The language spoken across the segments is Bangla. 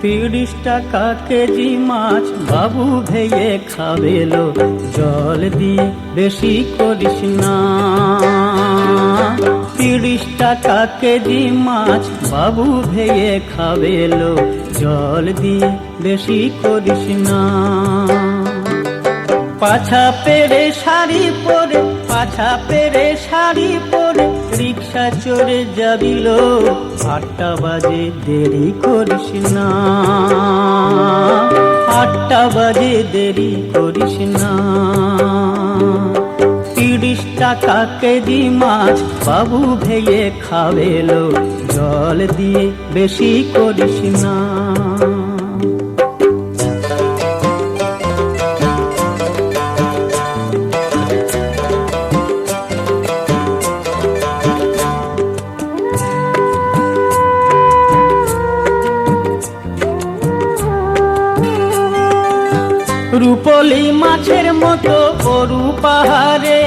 30 টাকা কেজি মাছ বাবু ভেয়ে খাবেলো, জল দিয়ে বেশি করিস না। 30 টাকা কেজি মাছ বাবু ভেয়ে খাবেলো, জল দিয়ে বেশি করিস না। পাছা পেরে শাড়ি পরে, পাছা পেরে শাড়ি পরে রিক্সা চড়ে যাবিলো, 8টা বাজে দেরি করিস না। 8টা বাজে দেরি করিস না। 30 টাকা কেজি মাছ বাবু ভেয়ে খাবেলো, জল দিয়ে বেশি করিস না। রূপলি মাছের মতো গরু পাহাড়ে,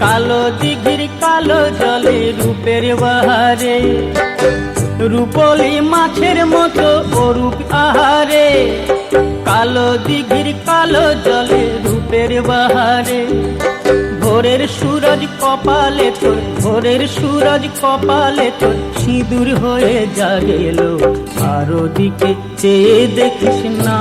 কালো দিঘির কালো জলে রূপের বাহারে। রূপলি মাছের মতো গরু আহারে, কালো দিঘির কালো জলে রূপের বাহারে। ভোরের সূরজ কপালে তোর, ভোরের সূরজ কপালে তোর সিঁদুর হয়ে জাগেলো, আর ওদিকে চেয়ে দেখিস না।